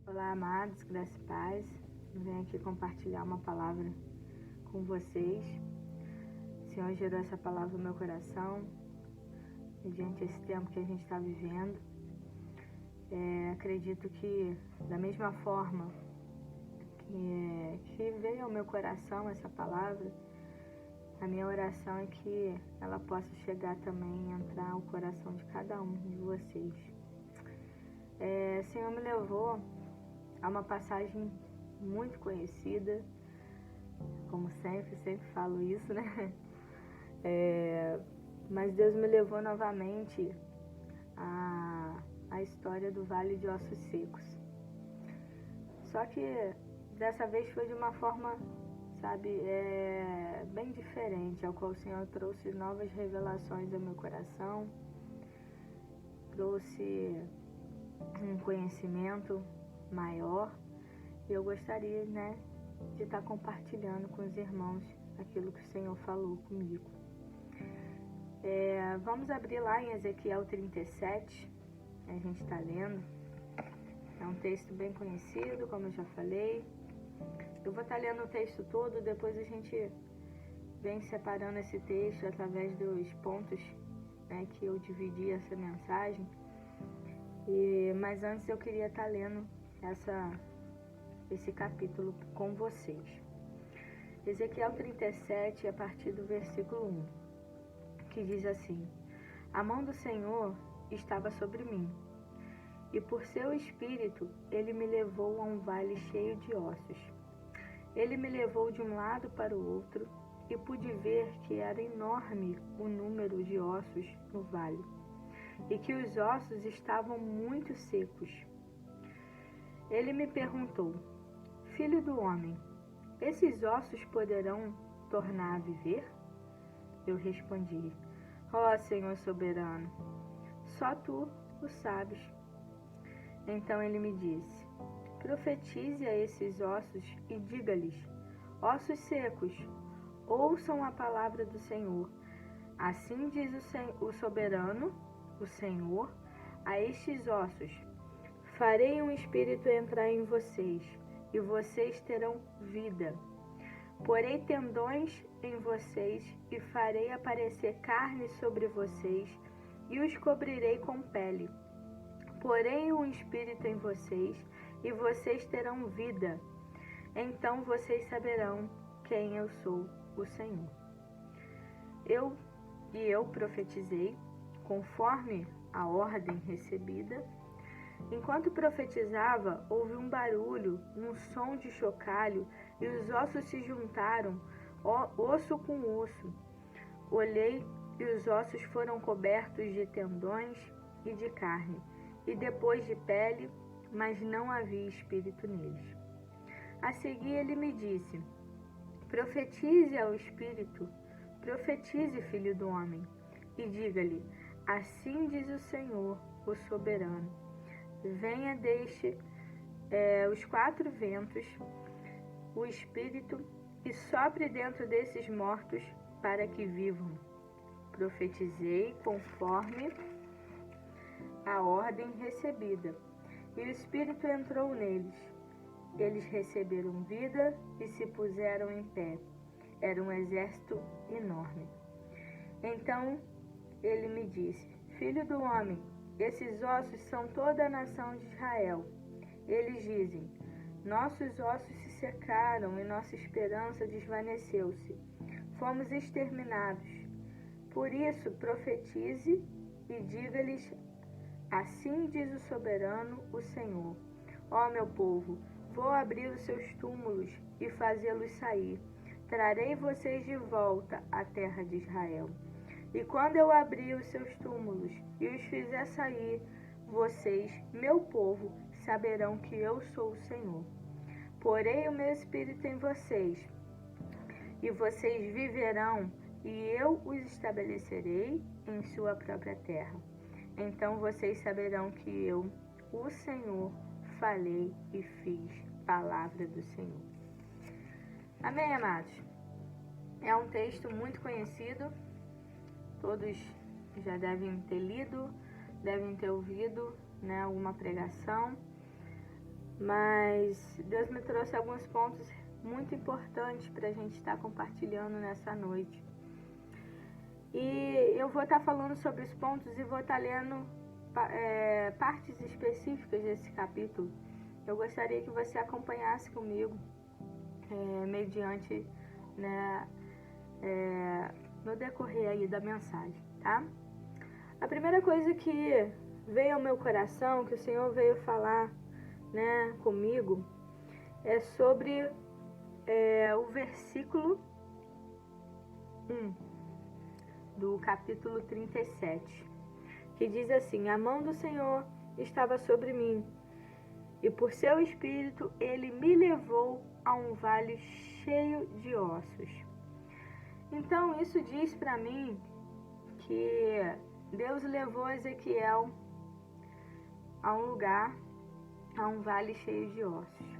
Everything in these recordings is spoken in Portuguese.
Olá, amados, graça e paz. Venho aqui compartilhar uma palavra com vocês. O Senhor gerou essa palavra no meu coração, mediante esse tempo que a gente está vivendo. Acredito que, da mesma forma que veio ao meu coração essa palavra, a minha oração é que ela possa chegar também e entrar ao coração de cada um de vocês. O Senhor me levou a uma passagem muito conhecida, como sempre falo isso, né? Mas Deus me levou novamente à história do Vale de Ossos Secos. Só que dessa vez foi de uma forma, bem diferente, ao qual o Senhor trouxe novas revelações ao meu coração, trouxe um conhecimento maior, e eu gostaria, de estar compartilhando com os irmãos aquilo que o Senhor falou comigo. Vamos abrir lá em Ezequiel 37, a gente está lendo. É um texto bem conhecido, como eu já falei. Eu vou estar lendo o texto todo, depois a gente vem separando esse texto através dos pontos, que eu dividi essa mensagem. Mas antes eu queria estar lendo esse capítulo com vocês. Ezequiel 37, a partir do versículo 1, que diz assim: A mão do Senhor estava sobre mim, e por seu espírito ele me levou a um vale cheio de ossos. Ele me levou de um lado para o outro, e pude ver que era enorme o número de ossos no vale, e que os ossos estavam muito secos. Ele me perguntou: Filho do homem, esses ossos poderão tornar a viver? Eu respondi: Ó Senhor soberano, só tu o sabes. Então ele me disse: Profetize a esses ossos e diga-lhes: Ossos secos, ouçam a palavra do Senhor. Assim diz o soberano, o Senhor, a estes ossos: Farei um espírito entrar em vocês, e vocês terão vida. Porei tendões em vocês, e farei aparecer carne sobre vocês, e os cobrirei com pele. Porei um espírito em vocês, e vocês terão vida. Então vocês saberão quem eu sou, o Senhor. Eu profetizei, conforme a ordem recebida. Enquanto profetizava, houve um barulho, um som de chocalho, e os ossos se juntaram, osso com osso. Olhei, e os ossos foram cobertos de tendões e de carne, e depois de pele, mas não havia espírito neles. A seguir ele me disse: Profetize ao espírito, profetize, filho do homem, e diga-lhe: Assim diz o Senhor, o soberano: Venha, deixe os quatro ventos, o espírito, e sopre dentro desses mortos para que vivam. Profetizei conforme a ordem recebida, e o espírito entrou neles. Eles receberam vida e se puseram em pé. Era um exército enorme. Então ele me disse: Filho do homem, esses ossos são toda a nação de Israel. Eles dizem: Nossos ossos se secaram e nossa esperança desvaneceu-se. Fomos exterminados. Por isso, profetize e diga-lhes: Assim diz o soberano, o Senhor: Ó meu povo, vou abrir os seus túmulos e fazê-los sair. Trarei vocês de volta à terra de Israel. E quando eu abrir os seus túmulos e os fizer sair, vocês, meu povo, saberão que eu sou o Senhor. Porei o meu espírito em vocês, e vocês viverão, e eu os estabelecerei em sua própria terra. Então vocês saberão que eu, o Senhor, falei e fiz palavra do Senhor. Amém, amados? É um texto muito conhecido. Todos já devem ter lido, devem ter ouvido, alguma pregação. mas Deus me trouxe alguns pontos muito importantes para a gente estar compartilhando nessa noite. E eu vou estar falando sobre os pontos e vou estar lendo partes específicas desse capítulo. Eu gostaria que você acompanhasse comigo, mediante, né, no decorrer aí da mensagem, tá? A primeira coisa que veio ao meu coração, que o Senhor veio falar, né, comigo, é sobre o versículo 1 do capítulo 37, que diz assim: a mão do Senhor estava sobre mim, e por seu espírito ele me levou a um vale cheio de ossos. Então isso diz para mim que Deus levou Ezequiel a um lugar, a um vale cheio de ossos.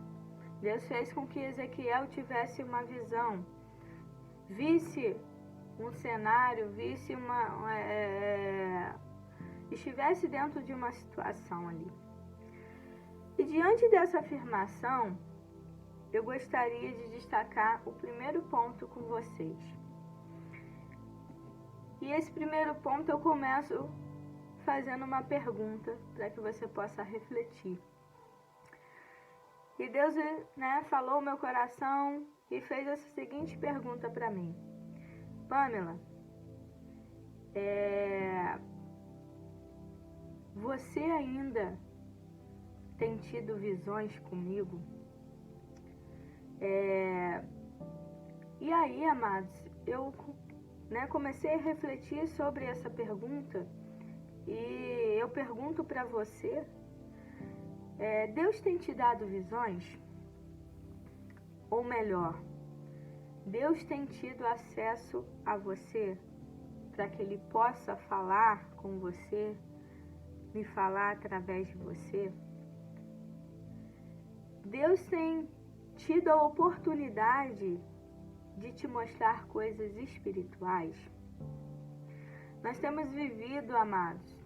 Deus fez com que Ezequiel tivesse uma visão, visse um cenário, visse estivesse dentro de uma situação ali. E diante dessa afirmação, eu gostaria de destacar o primeiro ponto com vocês. E esse primeiro ponto eu começo fazendo uma pergunta para que você possa refletir. E Deus, né, falou ao meu coração e fez essa seguinte pergunta para mim: Pamela, você ainda tem tido visões comigo? E aí, amados, eu comecei a refletir sobre essa pergunta e eu pergunto para você: Deus tem te dado visões? Ou melhor, Deus tem tido acesso a você para que Ele possa falar com você, me falar através de você? Deus tem tido a oportunidade de te mostrar coisas espirituais? Nós temos vivido, amados,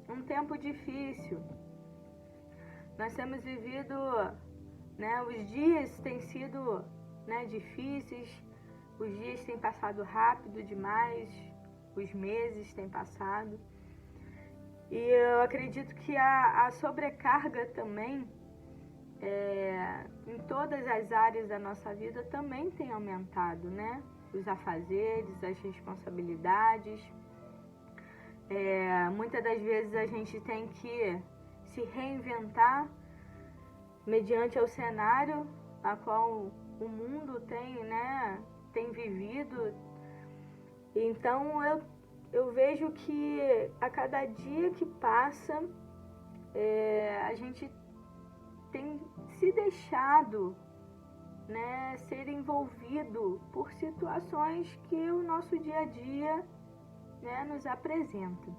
um tempo difícil. Nós temos vivido, os dias têm sido, difíceis, os dias têm passado rápido demais, os meses têm passado. E eu acredito que a sobrecarga também, em todas as áreas da nossa vida, também tem aumentado, né? Os afazeres, as responsabilidades. Muitas das vezes a gente tem que se reinventar mediante ao cenário a qual o mundo tem vivido. Então eu vejo que a cada dia que passa, a gente tem se deixado, ser envolvido por situações que o nosso dia a dia, nos apresenta.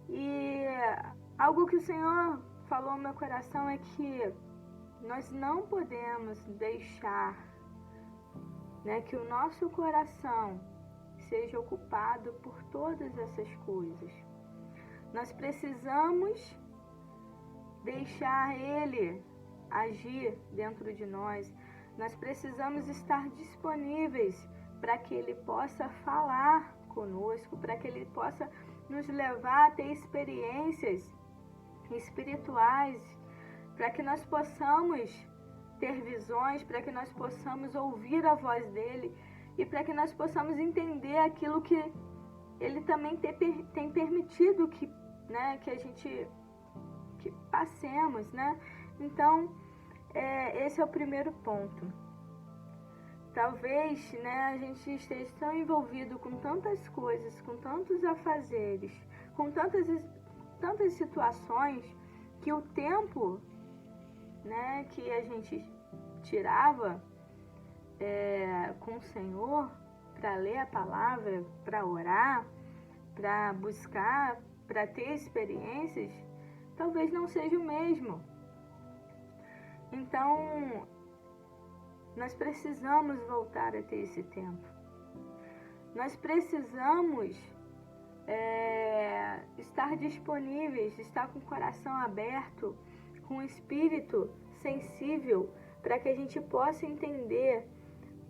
E algo que o Senhor falou no meu coração é que nós não podemos deixar, que o nosso coração seja ocupado por todas essas coisas. Nós precisamos deixar Ele agir dentro de nós. Nós precisamos estar disponíveis para que Ele possa falar conosco, para que Ele possa nos levar a ter experiências espirituais, para que nós possamos ter visões, para que nós possamos ouvir a voz dEle e para que nós possamos entender aquilo que Ele também tem permitido que a gente passemos, Então, esse é o primeiro ponto. Talvez, a gente esteja tão envolvido com tantas coisas, com tantos afazeres, com tantas situações, que o tempo, que a gente tirava com o Senhor para ler a palavra, para orar, para buscar, para ter experiências, talvez não seja o mesmo. Então, nós precisamos voltar a ter esse tempo. Nós precisamos estar disponíveis, estar com o coração aberto, com um espírito sensível, para que a gente possa entender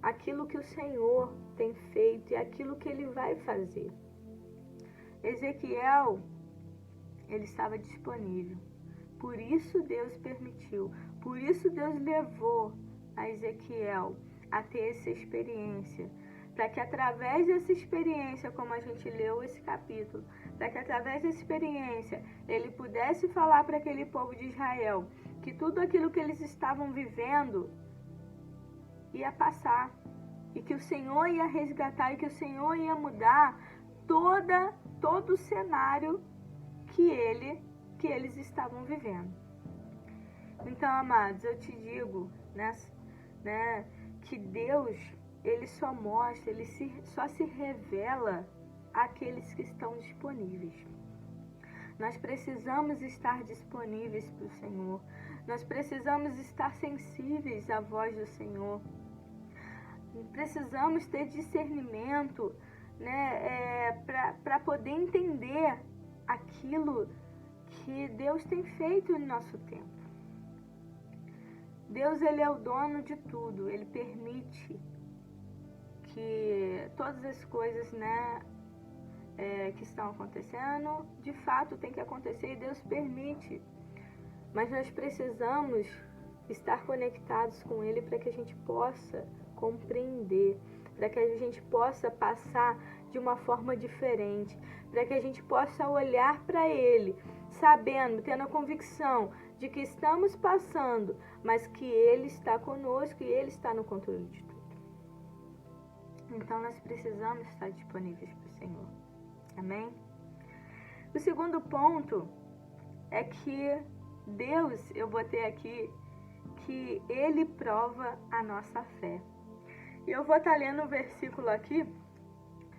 aquilo que o Senhor tem feito e aquilo que Ele vai fazer. Ezequiel, ele estava disponível. Por isso Deus permitiu. Por isso Deus levou a Ezequiel a ter essa experiência. Para que através dessa experiência, como a gente leu esse capítulo, para que através dessa experiência ele pudesse falar para aquele povo de Israel que tudo aquilo que eles estavam vivendo ia passar. E que o Senhor ia resgatar, e que o Senhor ia mudar todo o cenário que eles estavam vivendo. Então, amados, eu te digo, né, que Deus, Ele só mostra, Ele só se revela àqueles que estão disponíveis. Nós precisamos estar disponíveis para o Senhor. Nós precisamos estar sensíveis à voz do Senhor. Precisamos ter discernimento, né, para poder entender aquilo que Deus tem feito no nosso tempo. Deus, Ele é o dono de tudo. Ele permite que todas as coisas, né, que estão acontecendo, de fato tem que acontecer, e Deus permite. Mas nós precisamos estar conectados com Ele para que a gente possa compreender, para que a gente possa passar de uma forma diferente, para que a gente possa olhar para Ele, sabendo, tendo a convicção de que estamos passando, mas que Ele está conosco e Ele está no controle de tudo. Então nós precisamos estar disponíveis para o Senhor. Amém? O segundo ponto é que Deus, eu botei aqui, que Ele prova a nossa fé. E eu vou estar lendo o versículo aqui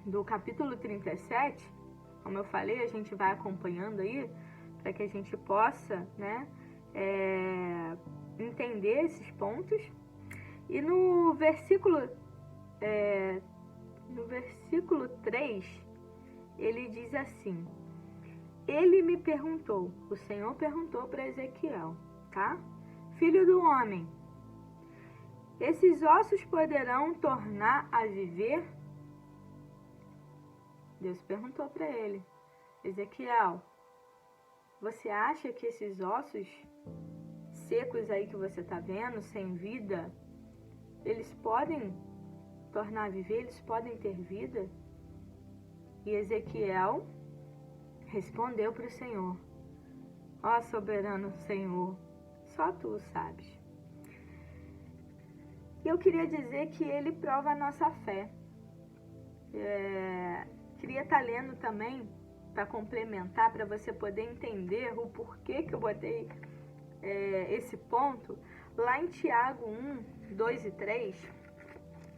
do capítulo 37, como eu falei, a gente vai acompanhando aí, para que a gente possa, né, entender esses pontos. E no versículo 3, ele diz assim: Ele me perguntou, o Senhor perguntou para Ezequiel, tá? Filho do homem, esses ossos poderão tornar a viver? Deus perguntou para ele: Ezequiel, você acha que esses ossos secos aí que você está vendo, sem vida, eles podem tornar a viver? Eles podem ter vida? E Ezequiel respondeu para o Senhor: Ó soberano Senhor, só tu sabes. E eu queria dizer que ele prova a nossa fé. Queria estar lendo também, para complementar, para você poder entender o porquê que eu botei esse ponto. Lá em Tiago 1, 2 e 3,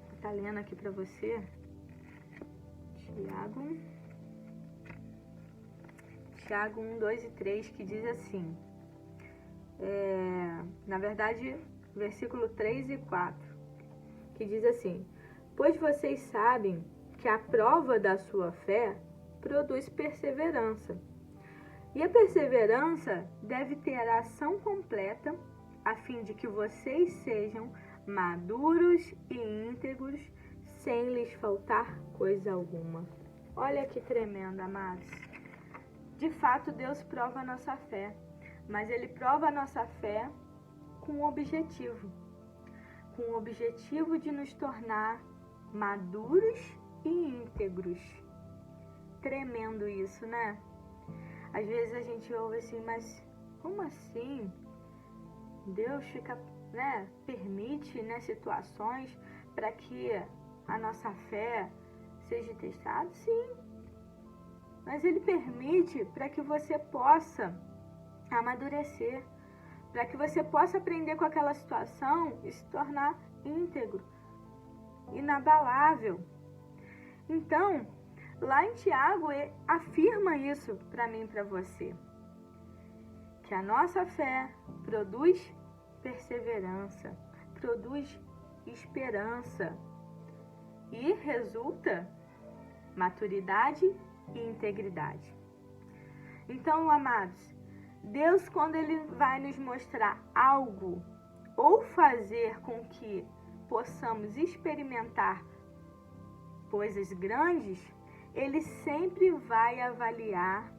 vou estar lendo aqui para você. Tiago 1, 2 e 3, que diz assim, na verdade, versículo 3 e 4, que diz assim: Pois vocês sabem que a prova da sua fé produz perseverança. E a perseverança deve ter a ação completa, a fim de que vocês sejam maduros e íntegros, sem lhes faltar coisa alguma. Olha que tremendo, amados. De fato, Deus prova a nossa fé, mas Ele prova a nossa fé com um objetivo. Com o objetivo de nos tornar maduros e íntegros. Tremendo isso, né? Às vezes a gente ouve assim, mas como assim? Deus fica, né, permite, né, situações para que a nossa fé seja testada? Sim. Mas Ele permite para que você possa amadurecer, para que você possa aprender com aquela situação e se tornar íntegro, inabalável. Então, lá em Tiago, afirma isso para mim e para você, que a nossa fé produz perseverança, produz esperança e resulta maturidade e integridade. Então, amados, Deus, quando Ele vai nos mostrar algo ou fazer com que possamos experimentar coisas grandes, Ele sempre vai avaliar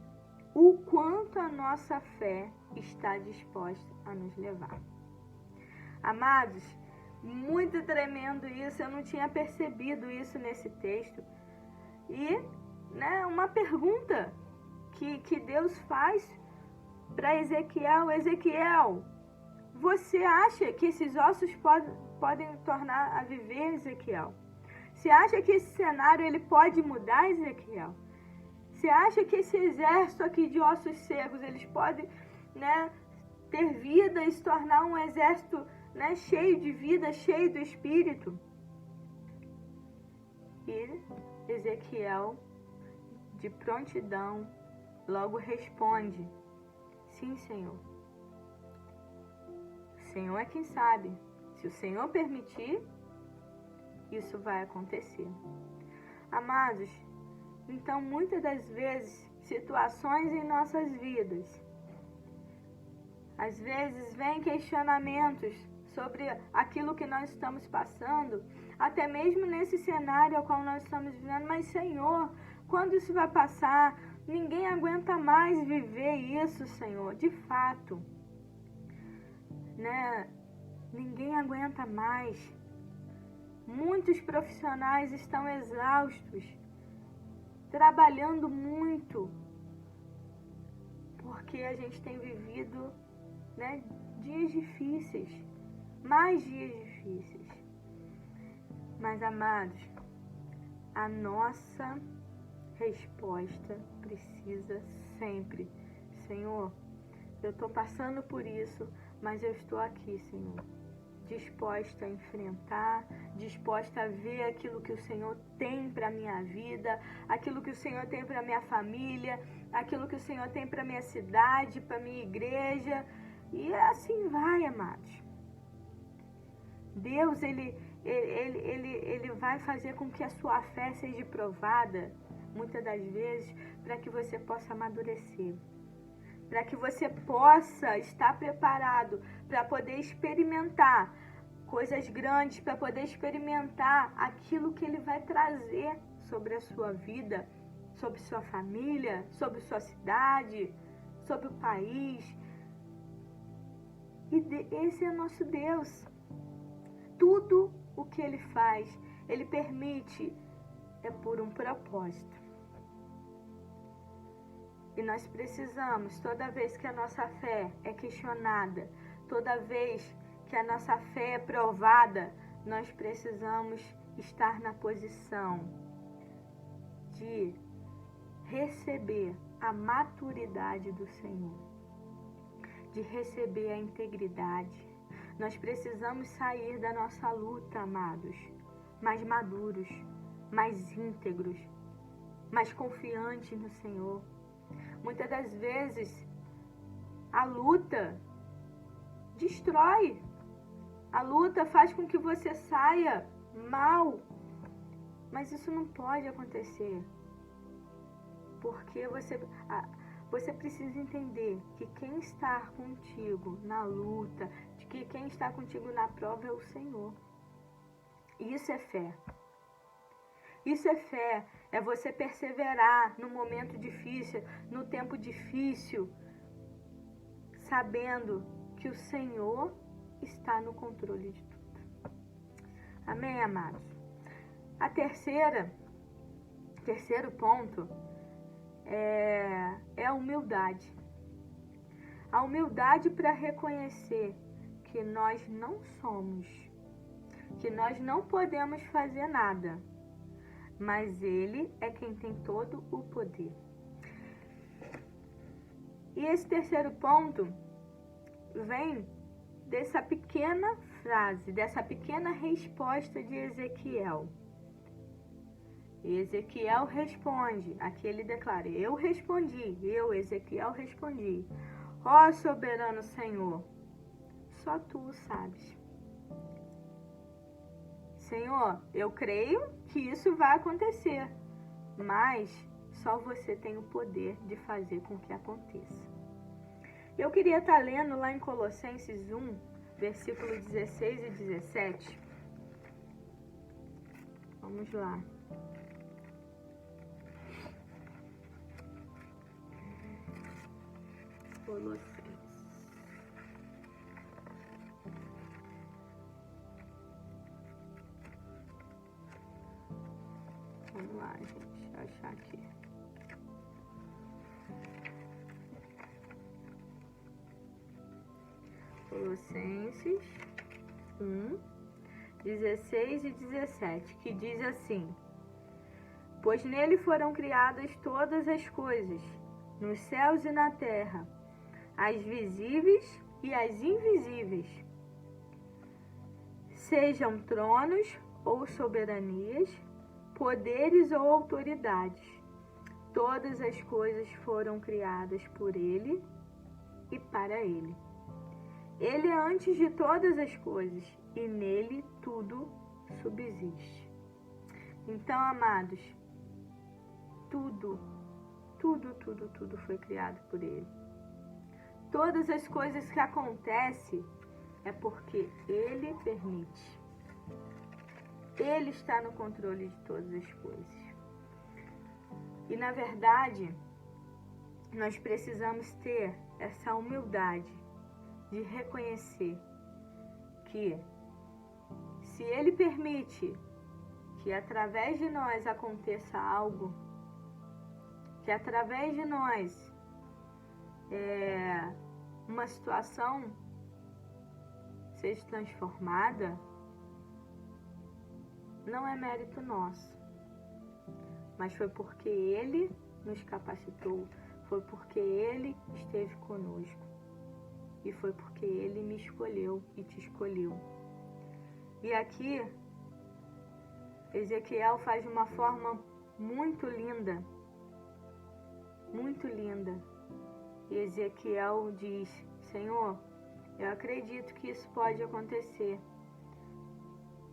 o quanto a nossa fé está disposta a nos levar. Amados, muito tremendo isso, eu não tinha percebido isso nesse texto. E, uma pergunta que Deus faz para Ezequiel: Ezequiel, você acha que esses ossos podem tornar a viver, Ezequiel? Você acha que esse cenário ele pode mudar, Ezequiel? Você acha que esse exército aqui de ossos secos, eles podem, ter vida e se tornar um exército, cheio de vida, cheio do Espírito? E Ezequiel, de prontidão, logo responde: sim, Senhor. O Senhor é quem sabe. Se o Senhor permitir, isso vai acontecer. Amados, então muitas das vezes, situações em nossas vidas, às vezes vem questionamentos sobre aquilo que nós estamos passando, até mesmo nesse cenário ao qual nós estamos vivendo. Mas, Senhor, quando isso vai passar? Ninguém aguenta mais viver isso, Senhor. De fato, ninguém aguenta mais. Muitos profissionais estão exaustos, trabalhando muito, porque a gente tem vivido, dias difíceis, mais dias difíceis. Mas, amados, a nossa resposta precisa sempre: Senhor, eu estou passando por isso, mas eu estou aqui, Senhor, disposta a enfrentar, disposta a ver aquilo que o Senhor tem para a minha vida, aquilo que o Senhor tem para a minha família, aquilo que o Senhor tem para a minha cidade, para a minha igreja. E assim vai, amados. Deus, Ele vai fazer com que a sua fé seja provada, muitas das vezes, para que você possa amadurecer, para que você possa estar preparado para poder experimentar coisas grandes, para poder experimentar aquilo que Ele vai trazer sobre a sua vida, sobre sua família, sobre sua cidade, sobre o país. E esse é nosso Deus. Tudo o que Ele faz, Ele permite, é por um propósito. E nós precisamos, toda vez que a nossa fé é questionada, toda vez que a nossa fé é provada, nós precisamos estar na posição de receber a maturidade do Senhor, de receber a integridade. Nós precisamos sair da nossa luta, amados, mais maduros, mais íntegros, mais confiantes no Senhor. Muitas das vezes, a luta destrói. A luta faz com que você saia mal. Mas isso não pode acontecer. Porque você precisa entender que quem está contigo na luta, de que quem está contigo na prova é o Senhor. Isso é fé. Isso é fé. É você perseverar no momento difícil, no tempo difícil, sabendo que o Senhor está no controle de tudo. Amém, amados? Terceiro ponto é a humildade. A humildade para reconhecer que nós não somos, que nós não podemos fazer nada, mas Ele é quem tem todo o poder. E esse terceiro ponto vem dessa pequena frase, dessa pequena resposta de Ezequiel. E Ezequiel responde, aqui ele declara: eu, Ezequiel, respondi: ó soberano Senhor, só Tu o sabes. Senhor, eu creio que isso vai acontecer, mas só Você tem o poder de fazer com que aconteça. Eu queria estar lendo lá em Colossenses 1, versículo 16 e 17. Vamos lá. Colossenses. Vamos lá, gente. Deixa eu achar aqui. Colossenses 1, 16 e 17, que diz assim: Pois nele foram criadas todas as coisas, nos céus e na terra, as visíveis e as invisíveis, sejam tronos ou soberanias, poderes ou autoridades. Todas as coisas foram criadas por ele e para ele. Ele é antes de todas as coisas e nele tudo subsiste. Então, amados, tudo foi criado por ele. Todas as coisas que acontecem é porque ele permite. Ele está no controle de todas as coisas. E na verdade, nós precisamos ter essa humildade de reconhecer que se ele permite que através de nós aconteça algo, que através de nós uma situação seja transformada, não é mérito nosso, mas foi porque ele nos capacitou, foi porque ele esteve conosco e foi porque ele me escolheu e te escolheu. E aqui Ezequiel faz de uma forma muito linda, muito linda. E Ezequiel diz: Senhor, eu acredito que isso pode acontecer,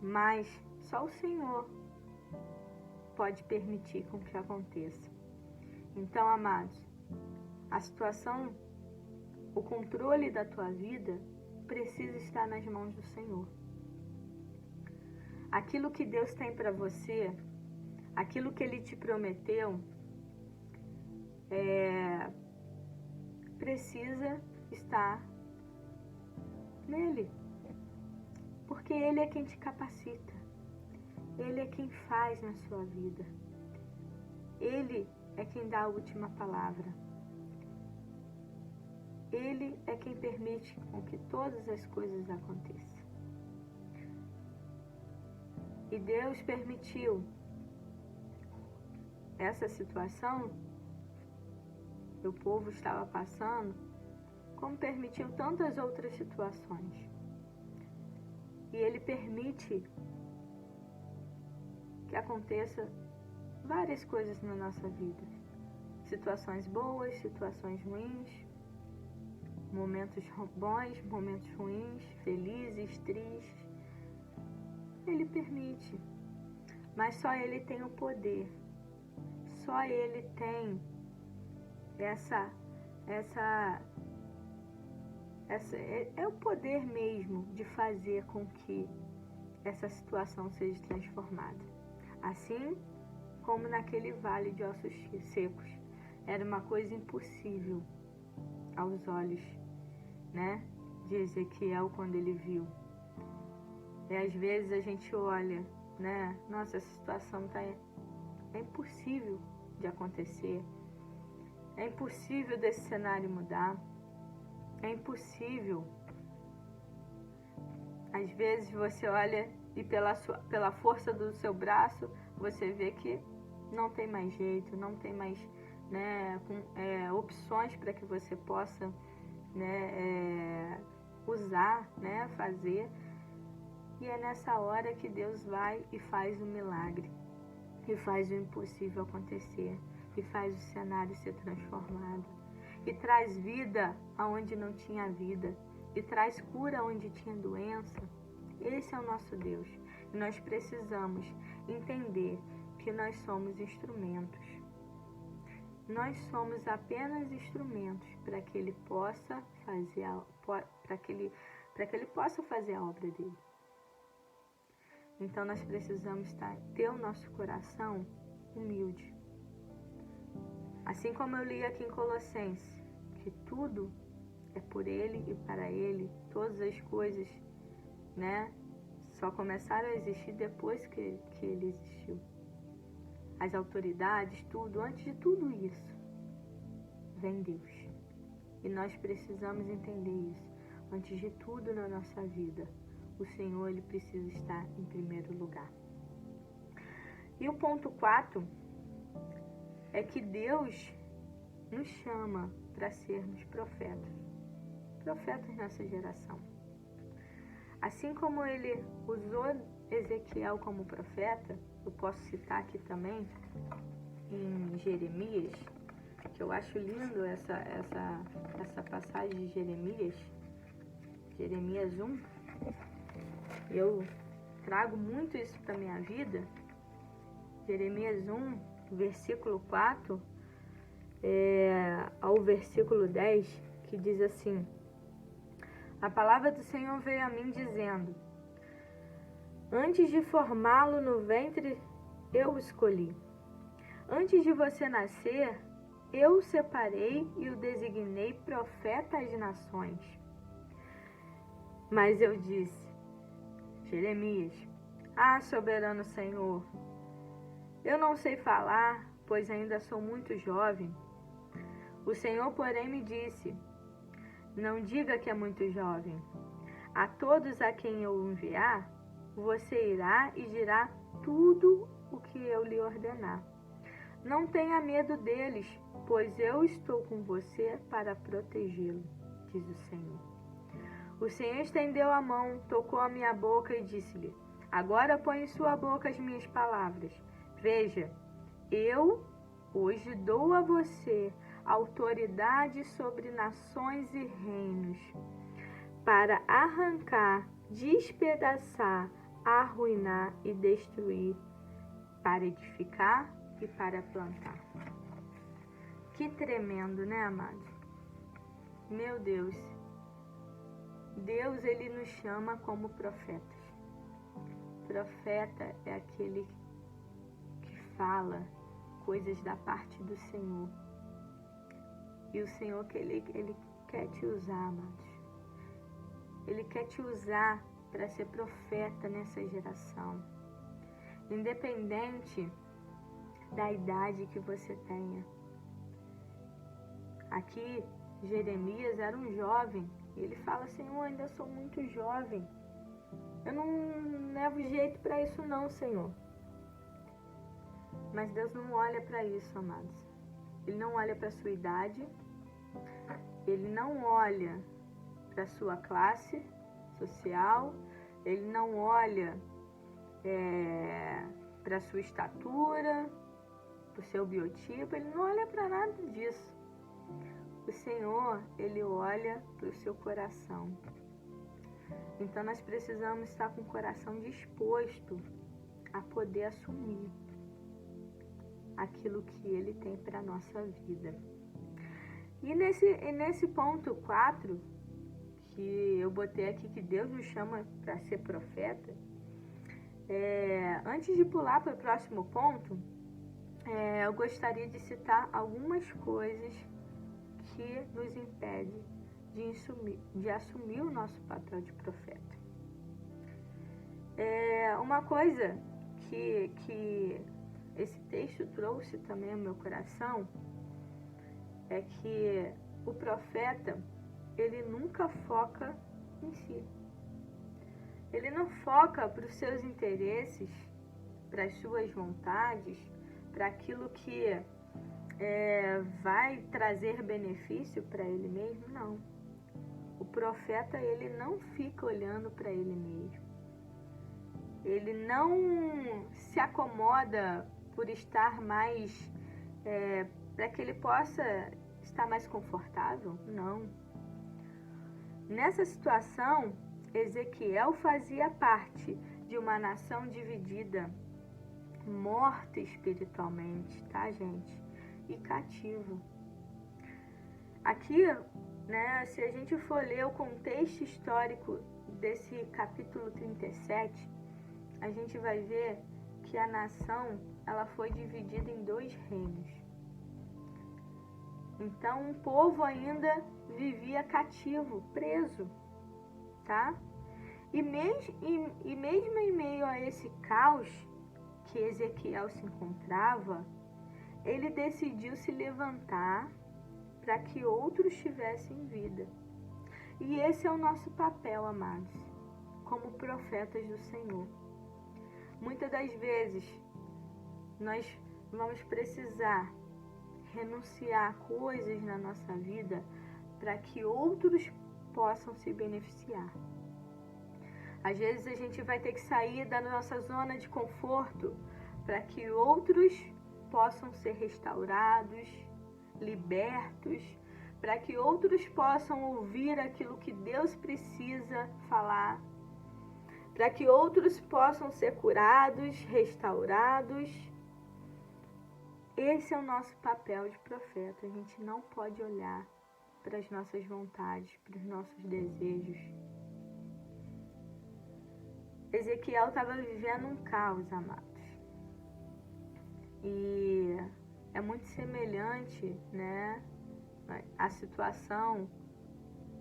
mas só o Senhor pode permitir com que aconteça. Então, amados, a situação, o controle da tua vida precisa estar nas mãos do Senhor. Aquilo que Deus tem para você, aquilo que Ele te prometeu, precisa estar nele. Porque Ele é quem te capacita. Ele é quem faz na sua vida. Ele é quem dá a última palavra. Ele é quem permite com que todas as coisas aconteçam. E Deus permitiu essa situação que o povo estava passando, como permitiu tantas outras situações. E Ele permite que aconteça várias coisas na nossa vida. Situações boas, situações ruins, momentos bons, momentos ruins, felizes, tristes. Ele permite, mas só Ele tem o poder, só Ele tem é o poder mesmo de fazer com que essa situação seja transformada. Assim como naquele vale de ossos secos, era uma coisa impossível aos olhos, né, de Ezequiel quando ele viu. E às vezes a gente olha, né? Nossa, essa situação é impossível de acontecer. É impossível desse cenário mudar. É impossível. Às vezes você olha e pela força do seu braço, você vê que não tem mais jeito, não tem mais, né, opções para que você possa, né, usar, né, fazer. E é nessa hora que Deus vai e faz o milagre, e faz o impossível acontecer, e faz o cenário ser transformado, e traz vida aonde não tinha vida, e traz cura onde tinha doença. Esse é o nosso Deus. E nós precisamos entender que nós somos instrumentos. nós somos apenas instrumentos para que ele possa fazer a obra dele. Então nós precisamos ter o nosso coração humilde. Assim como eu li aqui em Colossenses, que tudo é por ele e para ele, todas as coisas, né, só começaram a existir depois que ele existiu. As autoridades, tudo, antes de tudo isso, vem Deus. E nós precisamos entender isso. Antes de tudo na nossa vida, o Senhor, ele precisa estar em primeiro lugar. E o ponto 4 é que Deus nos chama para sermos profetas. Profetas nessa geração. Assim como ele usou Ezequiel como profeta, eu posso citar aqui também em Jeremias, que eu acho lindo essa passagem de Jeremias 1. Eu trago muito isso para a minha vida. Jeremias 1, versículo 4 ao versículo 10, que diz assim: a palavra do Senhor veio a mim dizendo: antes de formá-lo no ventre, eu o escolhi. Antes de você nascer, eu o separei e o designei profeta às nações. Mas eu disse: Jeremias, soberano Senhor, eu não sei falar, pois ainda sou muito jovem. O Senhor, porém, me disse: não diga que é muito jovem. A todos a quem eu enviar, você irá e dirá tudo o que eu lhe ordenar. Não tenha medo deles, pois eu estou com você para protegê-lo, diz o Senhor. O Senhor estendeu a mão, tocou a minha boca e disse-lhe: agora põe em sua boca as minhas palavras. Veja, eu hoje dou a você autoridade sobre nações e reinos, para arrancar, despedaçar, arruinar e destruir, para edificar e para plantar. Que tremendo, né, amados? Meu Deus. Deus, ele nos chama como profetas. Profeta é aquele que fala coisas da parte do Senhor. E o Senhor, que ele quer te usar, amados. Ele quer te usar para ser profeta nessa geração. Independente da idade que você tenha. Aqui, Jeremias era um jovem. E ele fala: Senhor, ainda sou muito jovem. Eu não levo jeito para isso não, Senhor. Mas Deus não olha para isso, amados. Ele não olha para a sua idade. Ele não olha para a sua classe social. Ele não olha para a sua estatura, para o seu biotipo. Ele não olha para nada disso. O Senhor, ele olha para o seu coração. Então nós precisamos estar com o coração disposto a poder assumir aquilo que ele tem para a nossa vida. E nesse ponto 4, que eu botei aqui, que Deus nos chama para ser profeta, antes de pular para o próximo ponto, eu gostaria de citar algumas coisas que nos impedem de assumir o nosso papel de profeta. Uma coisa que esse texto trouxe também ao meu coração é que o profeta, ele nunca foca em si. Ele não foca para os seus interesses, para as suas vontades, para aquilo que vai trazer benefício para ele mesmo, não. O profeta, ele não fica olhando para ele mesmo. Ele não se acomoda por estar mais, para que ele possa estar mais confortável, não. Nessa situação, Ezequiel fazia parte de uma nação dividida, morta espiritualmente, tá, gente? e cativo. Aqui, né, se a gente for ler o contexto histórico desse capítulo 37, a gente vai ver que a nação ela foi dividida em 2 reinos. Então, um povo ainda vivia cativo, preso, tá? E mesmo em meio a esse caos que Ezequiel se encontrava, ele decidiu se levantar para que outros tivessem vida. E esse é o nosso papel, amados, como profetas do Senhor. Muitas das vezes, nós vamos precisar renunciar coisas na nossa vida para que outros possam se beneficiar. Às vezes a gente vai ter que sair da nossa zona de conforto para que outros possam ser restaurados, libertos, para que outros possam ouvir aquilo que Deus precisa falar, para que outros possam ser curados, restaurados. Esse é o nosso papel de profeta. A gente não pode olhar para as nossas vontades, para os nossos desejos. Ezequiel estava vivendo um caos, amados. E é muito semelhante, né, a situação.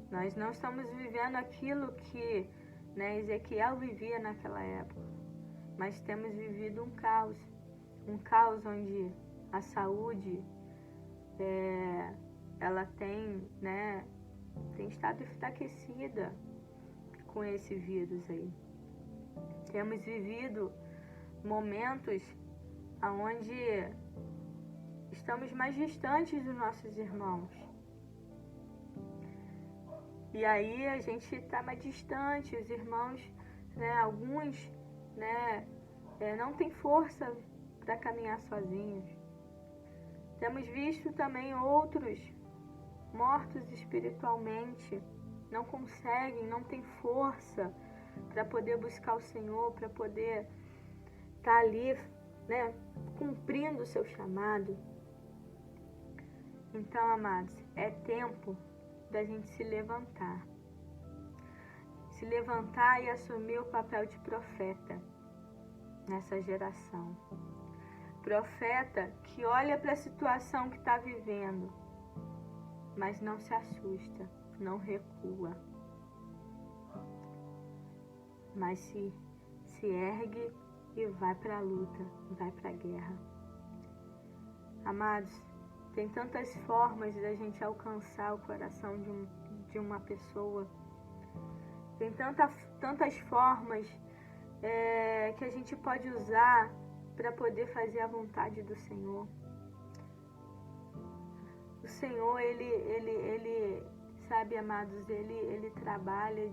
Nós não estamos vivendo aquilo que, né, Ezequiel vivia naquela época, mas temos vivido um caos onde a saúde ela tem estado enfraquecida com esse vírus aí. Temos vivido momentos onde estamos mais distantes dos nossos irmãos. E aí a gente está mais distante, os irmãos, né, alguns, né, não têm força para caminhar sozinhos. Temos visto também outros mortos espiritualmente, não conseguem, não têm força para poder buscar o Senhor, para poder estar ali, né, cumprindo o seu chamado. Então, amados, é tempo da gente se levantar e assumir o papel de profeta nessa geração. Profeta que olha para a situação que está vivendo, mas não se assusta, não recua, mas se ergue e vai para a luta, vai para a guerra. Amados, tem tantas formas da gente alcançar o coração de uma pessoa. Tem tantas formas que a gente pode usar para poder fazer a vontade do Senhor. O Senhor, ele sabe, amados, ele trabalha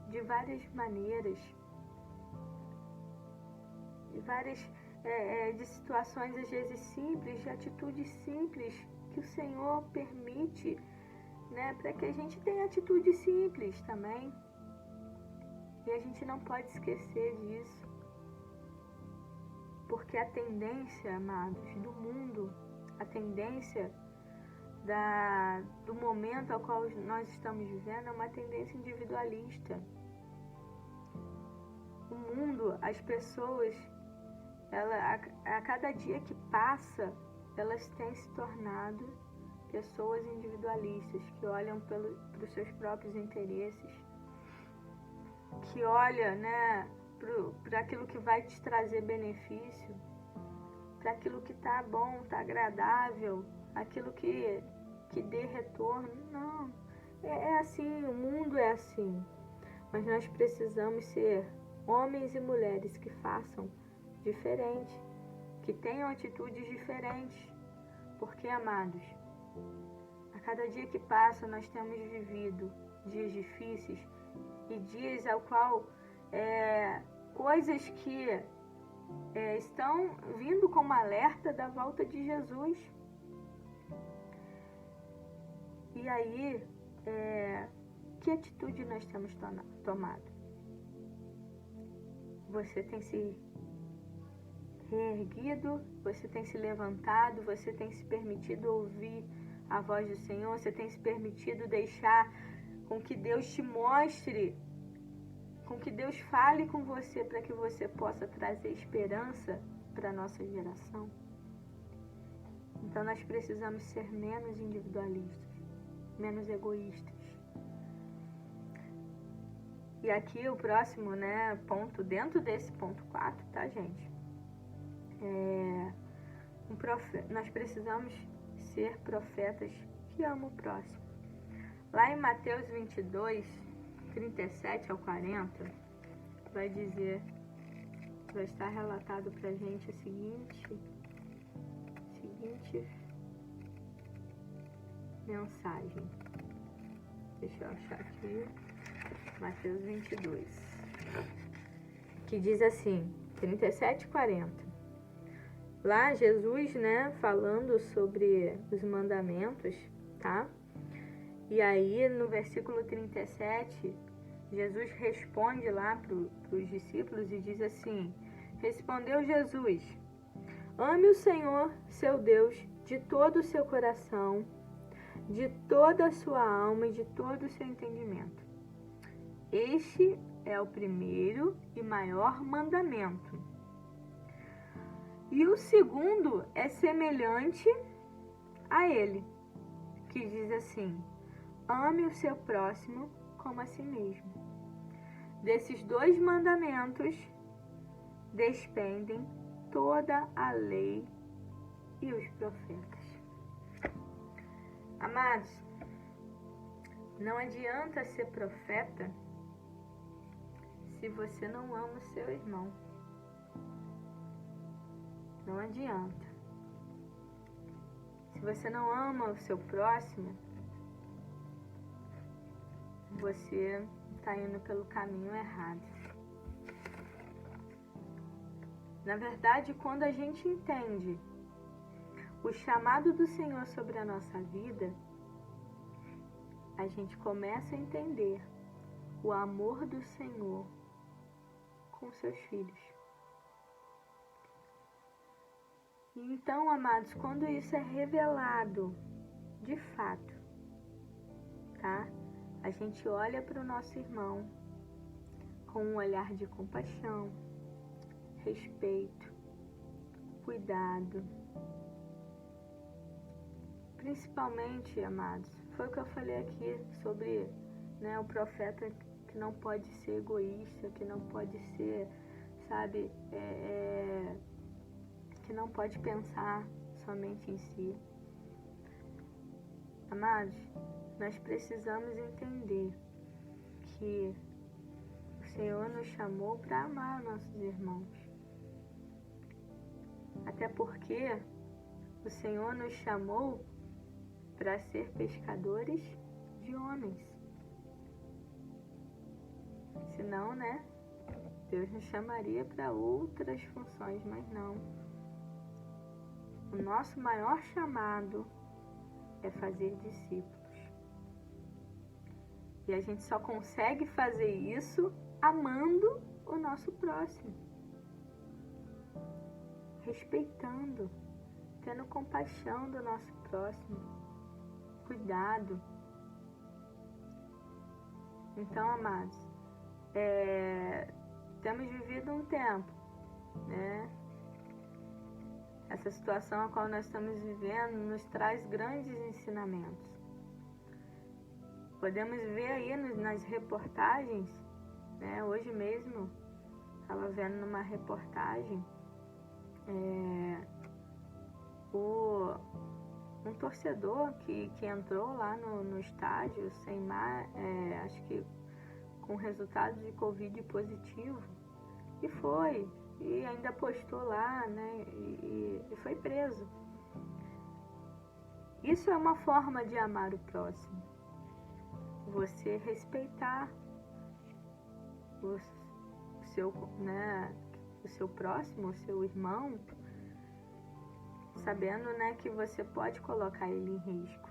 de várias maneiras, de situações às vezes simples, de atitudes simples que o Senhor permite, né, para que a gente tenha atitudes simples também. E a gente não pode esquecer disso, porque a tendência, amados, do mundo, a tendência do momento ao qual nós estamos vivendo é uma tendência individualista. O mundo, as pessoas, a cada dia que passa, elas têm se tornado pessoas individualistas, que olham para os seus próprios interesses, que olham, né, para aquilo que vai te trazer benefício, para aquilo que está bom, está agradável, aquilo que dê retorno. Não, é assim, o mundo é assim. Mas nós precisamos ser homens e mulheres que façam diferente, que tenham atitudes diferentes. Porque, amados, a cada dia que passa nós temos vivido dias difíceis e dias ao qual coisas que estão vindo como alerta da volta de Jesus. E aí, que atitude nós temos tomado? Você tem se reerguido, você tem se levantado, você tem se permitido ouvir a voz do Senhor, você tem se permitido deixar com que Deus te mostre, com que Deus fale com você para que você possa trazer esperança para a nossa geração. Então nós precisamos ser menos individualistas, menos egoístas. E aqui o próximo, ponto, dentro desse ponto 4, tá, gente? Nós precisamos ser profetas que amam o próximo. Lá em Mateus 22, 37 ao 40, vai estar relatado pra gente a seguinte mensagem. Deixa eu achar aqui. Mateus 22, que diz assim, 37 e 40. Lá Jesus, falando sobre os mandamentos, tá? E aí no versículo 37, Jesus responde lá para os discípulos e diz assim: respondeu Jesus: ame o Senhor, seu Deus, de todo o seu coração, de toda a sua alma e de todo o seu entendimento. Este é o primeiro e maior mandamento. E o segundo é semelhante a ele, que diz assim: ame o seu próximo como a si mesmo. Desses dois mandamentos dependem toda a lei e os profetas. Amados, não adianta ser profeta se você não ama o seu irmão. Não adianta. Se você não ama o seu próximo, você está indo pelo caminho errado. Na verdade, quando a gente entende o chamado do Senhor sobre a nossa vida, a gente começa a entender o amor do Senhor com seus filhos. E então, amados, quando isso é revelado de fato, tá? A gente olha para o nosso irmão com um olhar de compaixão, respeito, cuidado. Principalmente, amados, foi o que eu falei aqui sobre o profeta que não pode ser egoísta, que não pode ser, que não pode pensar somente em si. Amados, nós precisamos entender que o Senhor nos chamou para amar nossos irmãos. Até porque o Senhor nos chamou para ser pescadores de homens. Senão, Deus nos chamaria para outras funções, mas não. O nosso maior chamado é fazer discípulos. E a gente só consegue fazer isso amando o nosso próximo. Respeitando, tendo compaixão do nosso próximo. Cuidado. Então, amados, temos vivido um tempo, Essa situação a qual nós estamos vivendo nos traz grandes ensinamentos. Podemos ver aí nas reportagens, hoje mesmo, estava vendo numa reportagem, um torcedor que entrou lá no estádio acho que com resultado de Covid positivo, e ainda postou lá, e foi preso. Isso é uma forma de amar o próximo. Você respeitar o seu próximo, o seu irmão, sabendo, que você pode colocar ele em risco.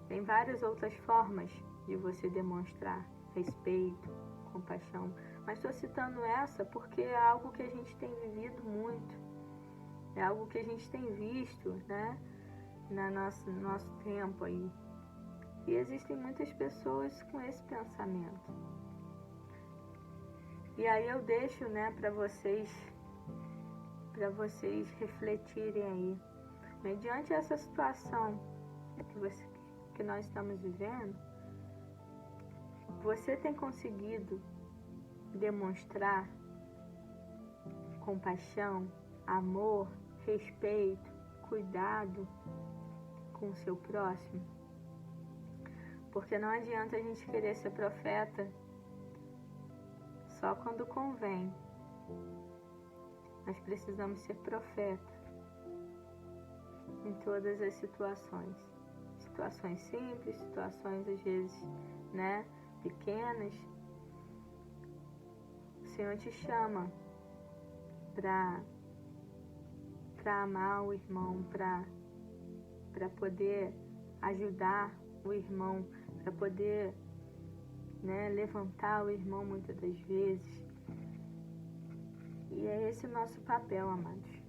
Tem várias outras formas de você demonstrar respeito, compaixão. Mas estou citando essa porque é algo que a gente tem vivido muito, é algo que a gente tem visto, né, no nosso tempo aí. E existem muitas pessoas com esse pensamento. E aí eu deixo, né, para vocês refletirem aí. Mediante essa situação que nós estamos vivendo, você tem conseguido demonstrar compaixão, amor, respeito, cuidado com o seu próximo? Porque não adianta a gente querer ser profeta só quando convém. Nós precisamos ser profeta em todas as situações. Situações simples, situações às vezes, né, pequenas. O Senhor te chama para amar o irmão, para poder ajudar o irmão, para poder, né, levantar o irmão muitas das vezes. E é esse o nosso papel, amados,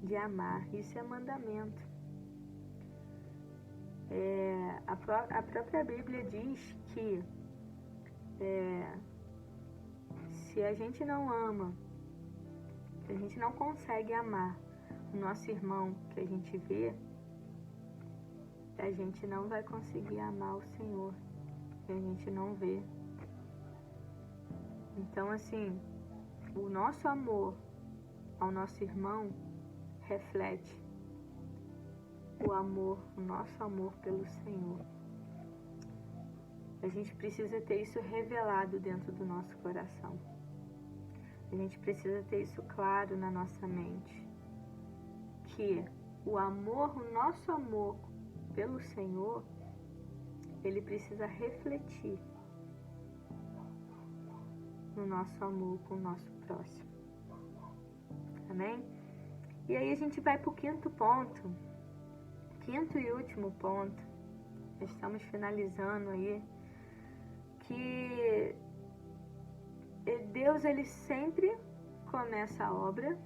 de amar. Isso é mandamento. A própria Bíblia diz que se a gente não ama, se a gente não consegue amar o nosso irmão que a gente vê, a gente não vai conseguir amar o Senhor que a gente não vê. Então, assim, o nosso amor ao nosso irmão reflete o nosso amor pelo Senhor. A gente precisa ter isso revelado dentro do nosso coração. A gente precisa ter isso claro na nossa mente. Que o nosso amor pelo Senhor, ele precisa refletir no nosso amor com o nosso próximo. Amém? E aí a gente vai para o quinto e último ponto. Estamos finalizando aí. Que Deus, ele sempre começa a obra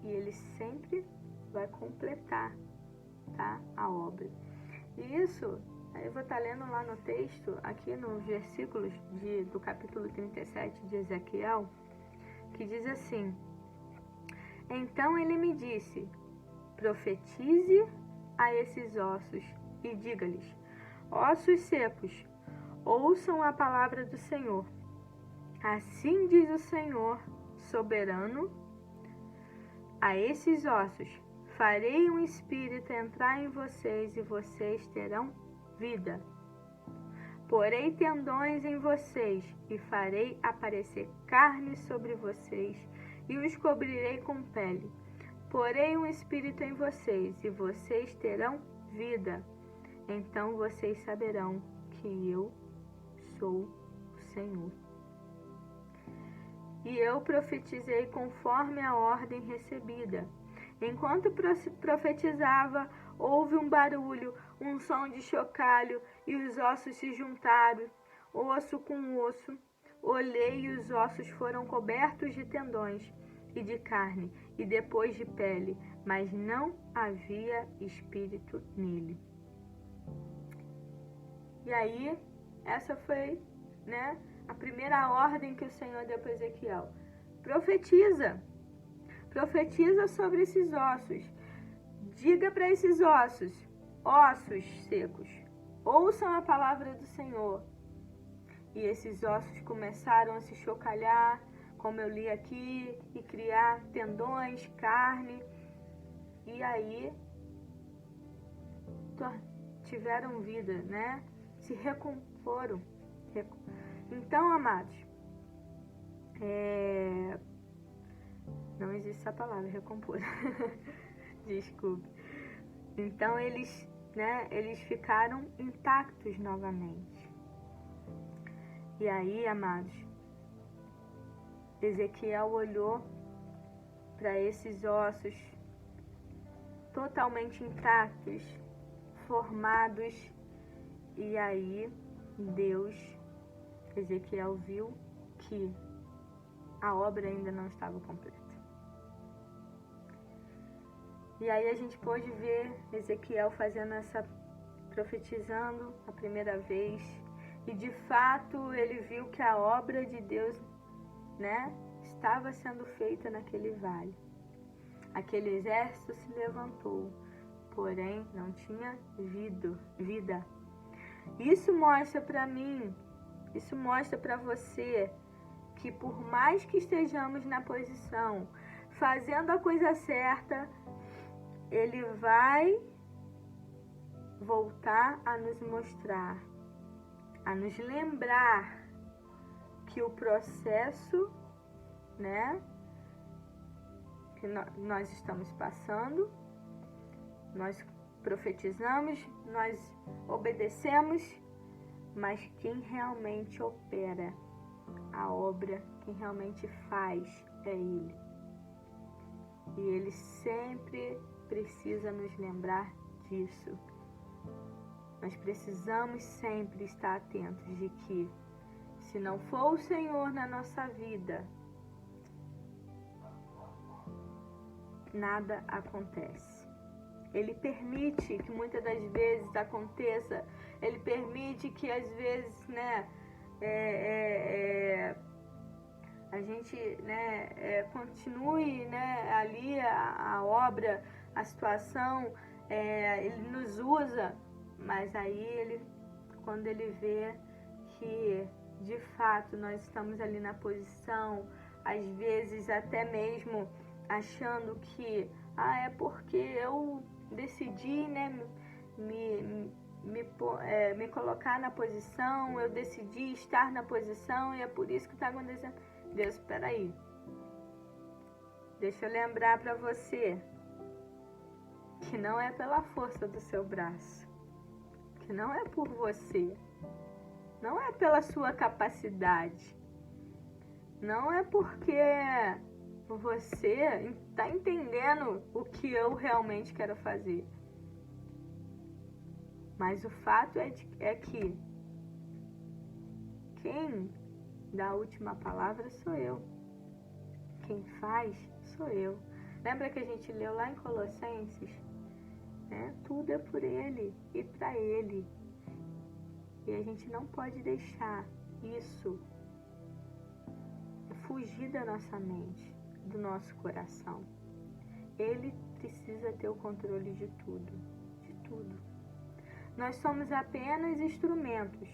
e ele sempre vai completar, tá, a obra. E isso, eu vou estar lendo lá no texto, aqui nos versículos do capítulo 37 de Ezequiel, que diz assim: Então ele me disse, profetize a esses ossos e diga-lhes, ossos secos, ouçam a palavra do Senhor. Assim diz o Senhor soberano, a esses ossos farei um espírito entrar em vocês e vocês terão vida. Porei tendões em vocês e farei aparecer carne sobre vocês e os cobrirei com pele. Porei um espírito em vocês e vocês terão vida. Então vocês saberão que eu sou o Senhor. E eu profetizei conforme a ordem recebida. Enquanto profetizava, houve um barulho, um som de chocalho, e os ossos se juntaram, osso com osso. Olhei e os ossos foram cobertos de tendões e de carne, e depois de pele, mas não havia espírito nele. E aí, essa foi, né, a primeira ordem que o Senhor deu para Ezequiel. Profetiza sobre esses ossos. Diga para esses ossos secos, ouçam a palavra do Senhor. E esses ossos começaram a se chocalhar, como eu li aqui, e criar tendões, carne. E aí tiveram vida, né? Se recomporam. Então, amados, não existe essa palavra, recompor. Desculpe. Então, eles ficaram intactos novamente. E aí, amados, Ezequiel olhou para esses ossos totalmente intactos, formados, e aí Ezequiel viu que a obra ainda não estava completa. E aí a gente pôde ver Ezequiel profetizando a primeira vez. E de fato ele viu que a obra de Deus, estava sendo feita naquele vale. Aquele exército se levantou, porém não tinha vida. Isso mostra para mim, isso mostra para você que por mais que estejamos na posição, fazendo a coisa certa, Ele vai voltar a nos mostrar, a nos lembrar que o processo, que nós estamos passando, nós profetizamos, nós obedecemos, mas quem realmente opera a obra, quem realmente faz é Ele. E Ele sempre precisa nos lembrar disso. Nós precisamos sempre estar atentos de que, se não for o Senhor na nossa vida, nada acontece. Ele permite que muitas das vezes aconteça, Ele permite que às vezes, a gente, continue, ali a obra, a situação, Ele nos usa, mas aí quando Ele vê que de fato nós estamos ali na posição, às vezes até mesmo achando que é porque eu decidi, me colocar na posição, eu decidi estar na posição e é por isso que está acontecendo. Deus, espera aí. Deixa eu lembrar para você que não é pela força do seu braço, que não é por você, não é pela sua capacidade, não é porque você está entendendo o que eu realmente quero fazer. Mas o fato é que quem dá a última palavra sou eu. Quem faz sou eu. Lembra que a gente leu lá em Colossenses? Tudo é por Ele e para Ele. E a gente não pode deixar isso fugir da nossa mente, do nosso coração. Ele precisa ter o controle de tudo, de tudo. Nós somos apenas instrumentos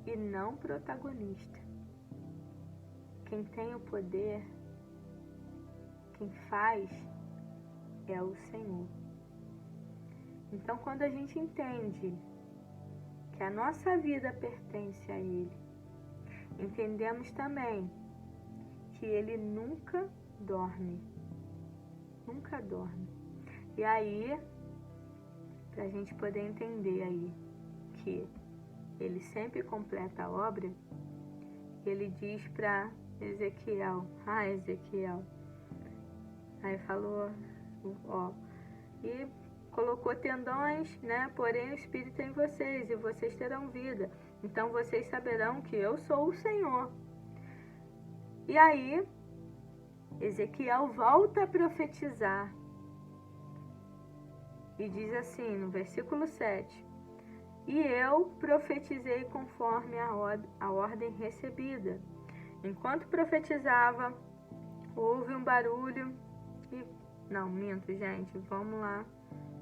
e não protagonistas. Quem tem o poder, quem faz, é o Senhor. Então, quando a gente entende que a nossa vida pertence a Ele, entendemos também que Ele nunca dorme. Nunca dorme. E aí, para a gente poder entender aí que Ele sempre completa a obra, Ele diz para Ezequiel, Ezequiel, aí falou, e colocou tendões, porém o Espírito é em vocês, e vocês terão vida. Então vocês saberão que eu sou o Senhor. E aí, Ezequiel volta a profetizar. E diz assim, no versículo 7, e eu profetizei conforme a ordem recebida. Enquanto profetizava, houve um barulho e... Não, minto, gente, vamos lá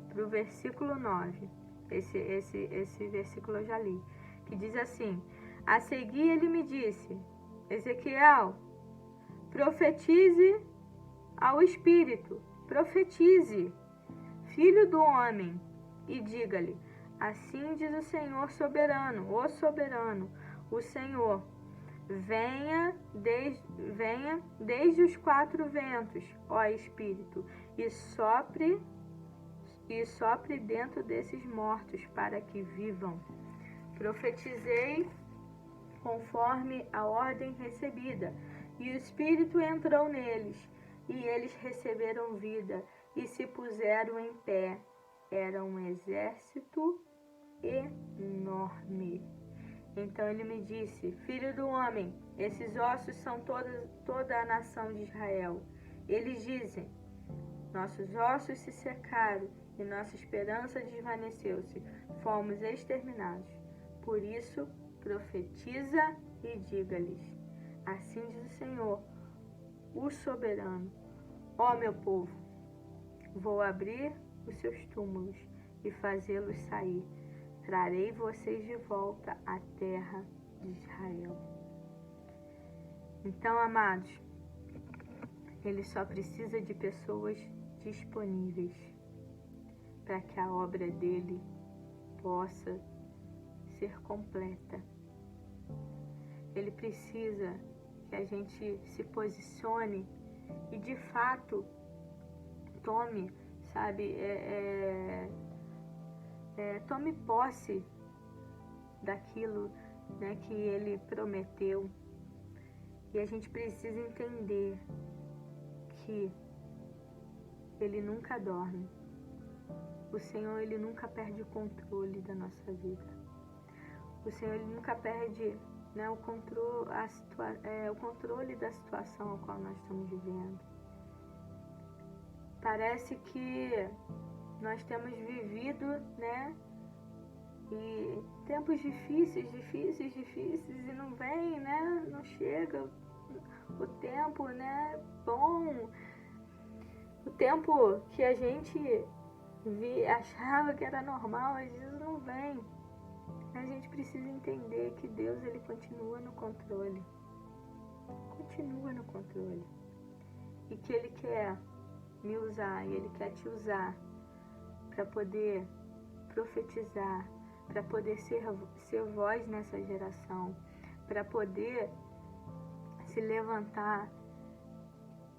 para o versículo 9. Esse versículo eu já li. Que diz assim, a seguir ele me disse, Ezequiel, profetize ao Espírito, profetize, filho do homem, e diga-lhe, assim diz o Senhor soberano, o Senhor, venha desde os 4 ventos, ó Espírito, e sopre dentro desses mortos, para que vivam. Profetizei conforme a ordem recebida, e o Espírito entrou neles, e eles receberam vida, e se puseram em pé. Era um exército enorme. Então ele me disse: Filho do homem, esses ossos são toda a nação de Israel. Eles dizem: nossos ossos se secaram e nossa esperança desvaneceu-se. Fomos exterminados. Por isso, profetiza e diga-lhes: assim diz o Senhor, o soberano: ó meu povo, vou abrir os seus túmulos e fazê-los sair. Trarei vocês de volta à terra de Israel. Então, amados, ele só precisa de pessoas disponíveis para que a obra dele possa ser completa. Ele precisa que a gente se posicione e de fato tome, sabe, tome posse daquilo, né, que ele prometeu. E a gente precisa entender que ele nunca dorme. O Senhor, ele nunca perde o controle da nossa vida. O Senhor, ele nunca perde, né, o controle da situação a qual nós estamos vivendo. Parece que nós temos vivido, né, e tempos difíceis, e não vem, né, não chega o tempo, né, bom, o tempo que a gente achava que era normal, às vezes não vem. A gente precisa entender que Deus, ele continua no controle. Continua no controle. E que ele quer me usar, e ele quer te usar para poder profetizar, para poder ser voz nessa geração, para poder se levantar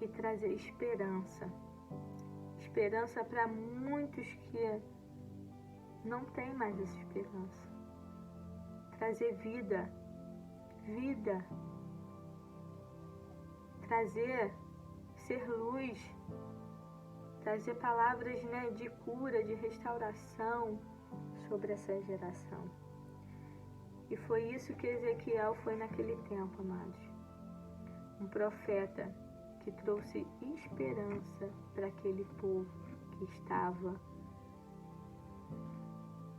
e trazer esperança. Esperança para muitos que não têm mais essa esperança. Trazer vida, trazer, ser luz, trazer palavras, né, de cura, de restauração sobre essa geração. E foi isso que Ezequiel foi naquele tempo, amados. Um profeta que trouxe esperança para aquele povo que estava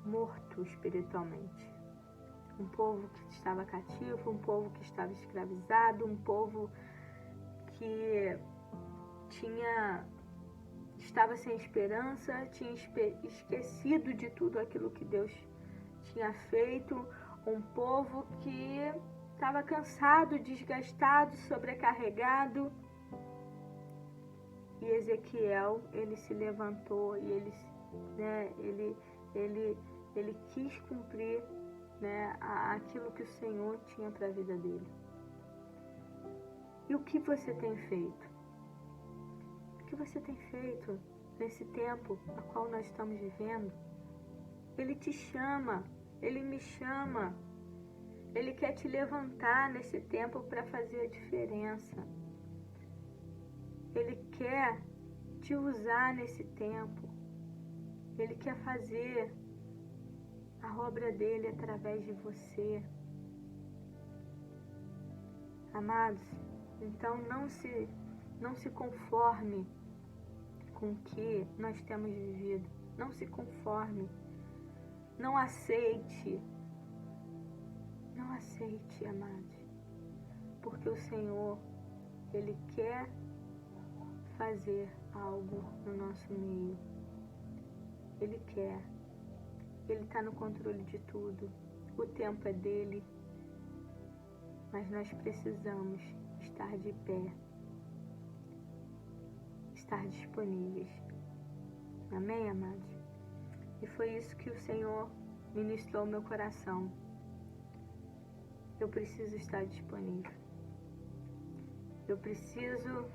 morto espiritualmente. Um povo que estava cativo, um povo que estava escravizado, um povo que estava sem esperança, tinha esquecido de tudo aquilo que Deus tinha feito, um povo que estava cansado, desgastado, sobrecarregado. E Ezequiel, ele se levantou e ele quis cumprir, né, aquilo que o Senhor tinha para a vida dele. E o que você tem feito? O que você tem feito nesse tempo a qual nós estamos vivendo? Ele te chama, ele me chama. Ele quer te levantar nesse tempo para fazer a diferença. Ele quer te usar nesse tempo. Ele quer fazer a obra dele através de você. Amados, então não se conforme com o que nós temos vivido. Não se conforme. Não aceite. Não aceite, amados. Porque o Senhor, ele quer fazer algo no nosso meio. Ele quer. Ele está no controle de tudo. O tempo é dele. Mas nós precisamos estar de pé. Estar disponíveis. Amém, amados? E foi isso que o Senhor ministrou ao meu coração. Eu preciso estar disponível. Eu preciso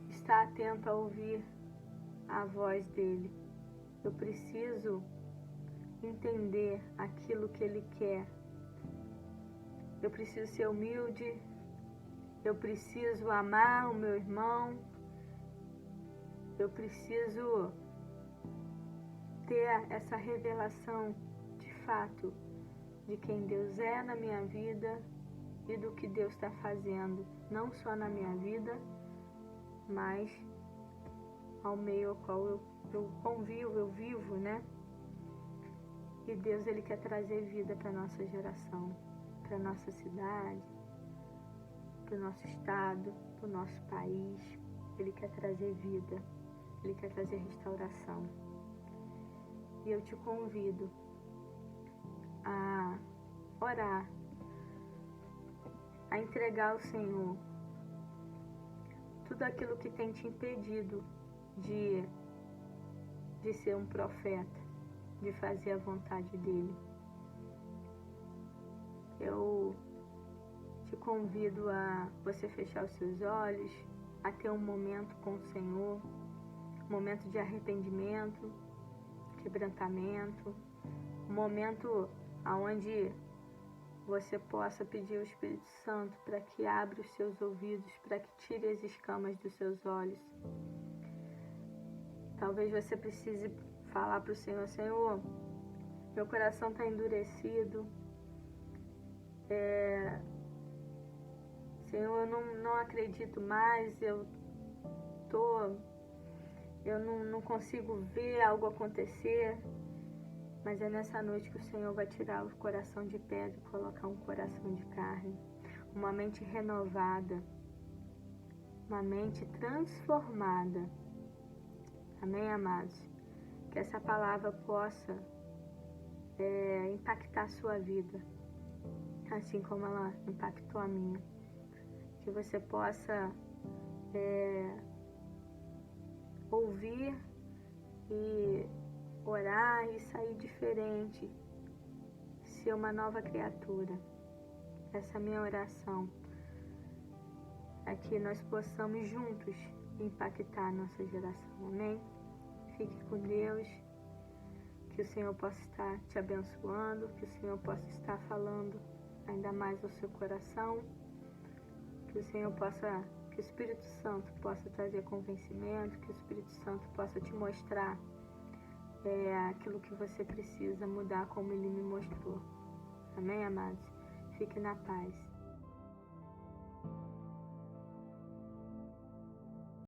estar atento a ouvir a voz dele. Eu preciso entender aquilo que ele quer. Eu preciso ser humilde. Eu preciso amar o meu irmão. Eu preciso ter essa revelação de fato de quem Deus é na minha vida e do que Deus está fazendo, não só na minha vida, mas ao meio ao qual eu convivo, eu vivo, né? E Deus, Ele quer trazer vida para a nossa geração, para a nossa cidade, para o nosso estado, para o nosso país. Ele quer trazer vida, Ele quer trazer restauração. E eu te convido a orar, a entregar ao Senhor tudo aquilo que tem te impedido de ser um profeta, de fazer a vontade dEle. Eu te convido a você fechar os seus olhos, a ter um momento com o Senhor, um momento de arrependimento, quebrantamento, um momento onde você possa pedir ao Espírito Santo para que abra os seus ouvidos, para que tire as escamas dos seus olhos. Talvez você precise falar para o Senhor: Senhor, meu coração está endurecido, Senhor, eu não acredito mais, eu não consigo ver algo acontecer. Mas é nessa noite que o Senhor vai tirar o coração de pedra e colocar um coração de carne, uma mente renovada, uma mente transformada. Amém, amados? Que essa palavra possa impactar a sua vida, assim como ela impactou a minha. Que você possa ouvir e orar e sair diferente, ser uma nova criatura. Essa é a minha oração, é que nós possamos juntos impactar a nossa geração. Amém? Fique com Deus, que o Senhor possa estar te abençoando, que o Senhor possa estar falando ainda mais ao seu coração, que o Espírito Santo possa trazer convencimento, que o Espírito Santo possa te mostrar aquilo que você precisa mudar, como Ele me mostrou. Amém, amados? Fique na paz.